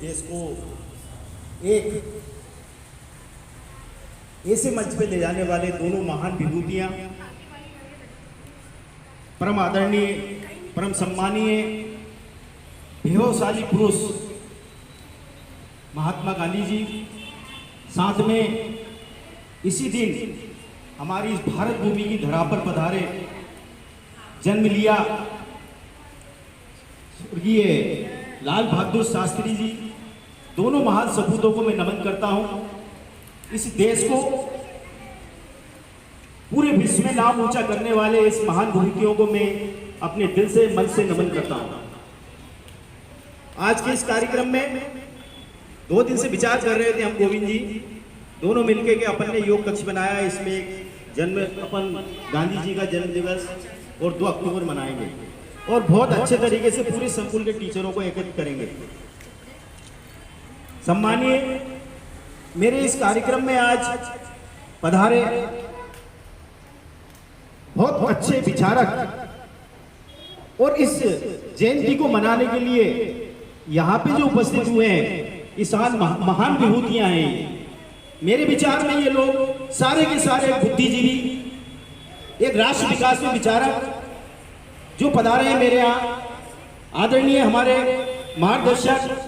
देश को एक ऐसे मंच पे ले जाने वाले दोनों महान विभूतियां, परम आदरणीय, परम सम्मानीय, वैभवशाली पुरुष महात्मा गांधी जी, साथ में इसी दिन हमारी इस भारत भूमि की धरा पर पधारे, जन्म लिया स्वर्गीय लाल बहादुर शास्त्री जी, दोनों महान सपूतों को मैं नमन करता हूं। इस देश को पूरे विश्व में नाम ऊंचा करने वाले इस महान विभूतियों को मैं अपने दिल से, मन से नमन करता हूं। आज के इस कार्यक्रम में 2 दिन से विचार कर रहे थे हम गोविंद जी दोनों मिलके के अपन ने योग कक्ष बनाया। इसमें अपन गांधी जी का जन्म दिवस और 2 अक्टूबर मनाएंगे और बहुत अच्छे तरीके से पूरे संकुल के टीचरों को एकत्रित करेंगे। सम्मानीय, मेरे इस कार्यक्रम में आज पधारे बहुत अच्छे विचारक और इस जयंती को मनाने के लिए यहाँ पे जो उपस्थित हुए हैं, इस महान विभूतियां हैं। मेरे विचार में ये लोग सारे के सारे बुद्धिजीवी, एक राष्ट्र विकास में विचारक जो पधारे हैं मेरे यहाँ, आदरणीय हमारे मार्गदर्शक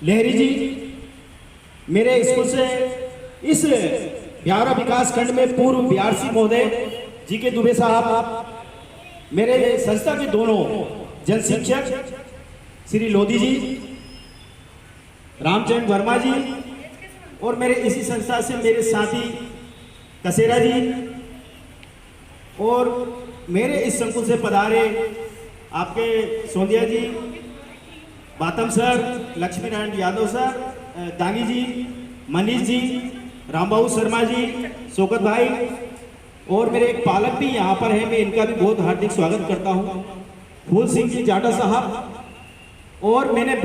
लहरी जी, मेरे स्कूल से इस ब्यावरा विकास खंड में पूर्व बीआरसी महोदय जी के दुबे साहब, मेरे संस्था के दोनों जन शिक्षक श्री लोधी जी, रामचंद्र वर्मा जी, और मेरे इसी संस्था से मेरे साथी कसेरा जी, और मेरे इस संकुल से पधारे आपके सोंदिया जी, बातम सर, लक्ष्मी नारायण यादव सर, दागी जी, मनीष जी, रामबाबू शर्मा जी, शौकत भाई, और मेरे एक पालक भी यहाँ पर है, मैं इनका भी बहुत हार्दिक स्वागत करता हूँ, फूल सिंह जी जाटा साहब। और मैंने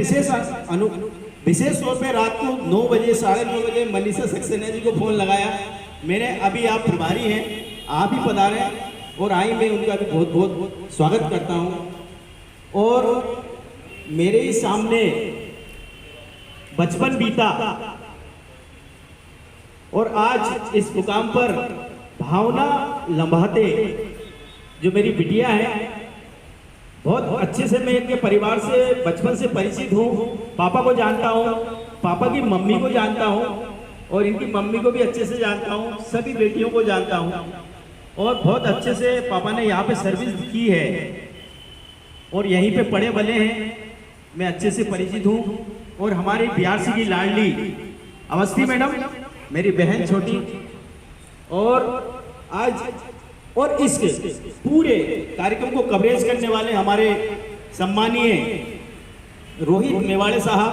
विशेष तौर पे रात को 9 बजे, 9:30 बजे मनीषा सक्सेना जी को फोन लगाया। मैंने अभी आप प्रभारी हैं, आप ही पधारे और आई, मैं उनका भी बहुत बहुत स्वागत करता हूँ। और मेरे ही सामने बचपन बीता और आज इस मुकाम पर भावना लम्हाते जो मेरी बिटिया है, बहुत अच्छे से मैं इनके परिवार से बचपन से परिचित हूँ। पापा को जानता हूँ, पापा की मम्मी को जानता हूँ और इनकी मम्मी को भी अच्छे से जानता हूँ, सभी बेटियों को जानता हूँ और बहुत अच्छे से पापा ने यहाँ पे सर्विस की है और यहीं पे पढ़े बले हैं, मैं अच्छे से परिचित हूँ। और हमारी बीआरसी की लाडली अवस्थी मैडम, मेरी बहन छोटी, और आज और इस पूरे कार्यक्रम को कवरेज करने वाले हमारे सम्मानीय रोहित मेवाड़े साहब,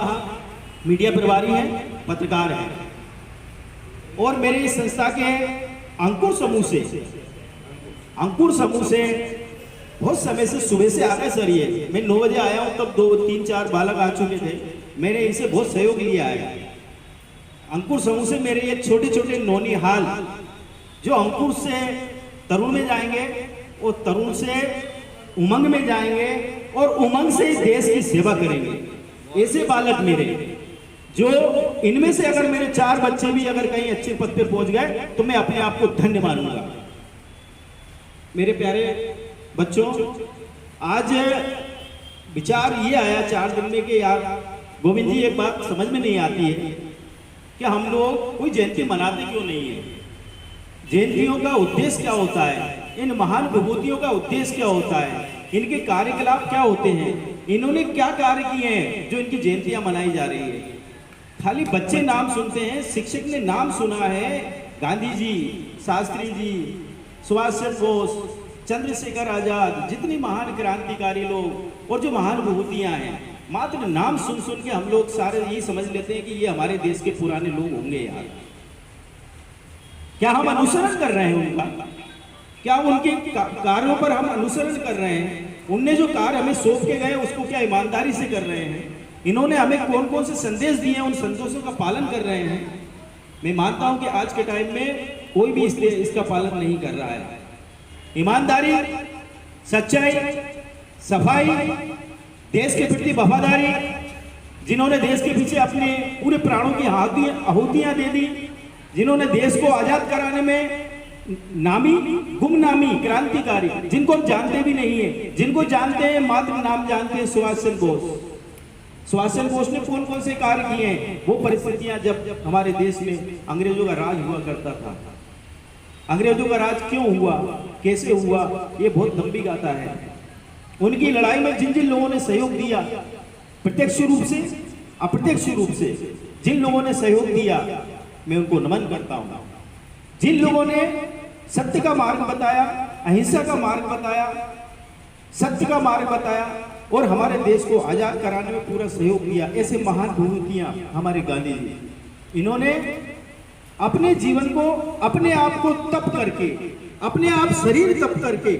मीडिया प्रभारी हैं, पत्रकार हैं, और मेरे इस संस्था के अंकुर समूह से बहुत समय से सुबह से आ गए सर। ये मैं 9 बजे आया हूँ, तब 2, 3, 4 बालक आ चुके थे, मैंने इनसे बहुत सहयोग लिया है। अंकुर समूह से मेरे ये छोटे छोटे नौनिहाल जो अंकुर से तरुण में जाएंगे और तरुण से उमंग में जाएंगे और उमंग से इस देश की सेवा करेंगे, ऐसे बालक मेरे, जो इनमें से अगर मेरे 4 बच्चे भी अगर कहीं अच्छे पद पे पहुंच गए तो मैं अपने आप को धन्य मानूंगा। मेरे प्यारे बच्चों, आज विचार ये आया 4 दिन में कि यार गोविंद जी, एक बात समझ में नहीं आती है कि हम लोग कोई जयंती मनाते क्यों नहीं है। जयंतियों का उद्देश्य क्या होता है, इन महान विभूतियों का उद्देश्य क्या होता है, इनके कार्यकलाप क्या होते हैं, इन्होंने क्या कार्य किए हैं जो इनकी जयंतियां मनाई जा रही है। खाली बच्चे नाम सुनते हैं, शिक्षक ने नाम सुना है, गांधी जी, शास्त्री जी, सुभाष चंद्र बोस, चंद्रशेखर आजाद, जितनी महान क्रांतिकारी लोग और जो महान विभूतियां हैं, मात्र नाम सुन सुन के हम लोग सारे ये समझ लेते हैं कि ये हमारे देश के पुराने लोग होंगे। यार क्या हम अनुसरण कर रहे हैं उनका? क्या उनके कार्यों पर हम अनुसरण कर रहे हैं? उनने जो कार्य हमें सौंप के गए उसको क्या ईमानदारी से कर रहे हैं? इन्होंने हमें कौन कौन से संदेश दिए हैं, उन संदेशों का पालन कर रहे हैं? मैं मानता हूं कि आज के टाइम में कोई भी इसका पालन नहीं कर रहा है। ईमानदारी, सच्चाई, सफाई, देश के प्रति वफादारी, जिन्होंने देश के पीछे अपने पूरे प्राणों की आहुतियां दे दी, जिन्होंने देश को आजाद कराने में नामी गुमनामी क्रांतिकारी, जिनको हम जानते भी नहीं है, जिनको जानते हैं मात्र नाम जानते हैं, सुभाष चंद्र बोस। सुभाष चंद्र बोस ने कौन कौन से कार्य किए हैं? वो परिस्थितियां जब हमारे देश में अंग्रेजों का राज हुआ करता था। अंग्रेजों का राज क्यों हुआ, कैसे हुआ, ये बहुत लंबी गाथा है। उनकी लड़ाई में जिन जिन लोगों ने सहयोग दिया, प्रत्यक्ष रूप से अप्रत्यक्ष रूप से जिन लोगों ने सहयोग दिया, मैं उनको नमन करता हूं। जिन लोगों ने सत्य का मार्ग बताया, अहिंसा का मार्ग बताया, सत्य का मार्ग बताया और हमारे देश को आजाद कराने में पूरा सहयोग दिया, ऐसे महान विभूतियां हमारे गांधी जी। इन्होंने अपने जीवन को, अपने आप को तप करके, अपने आप शरीर तप करके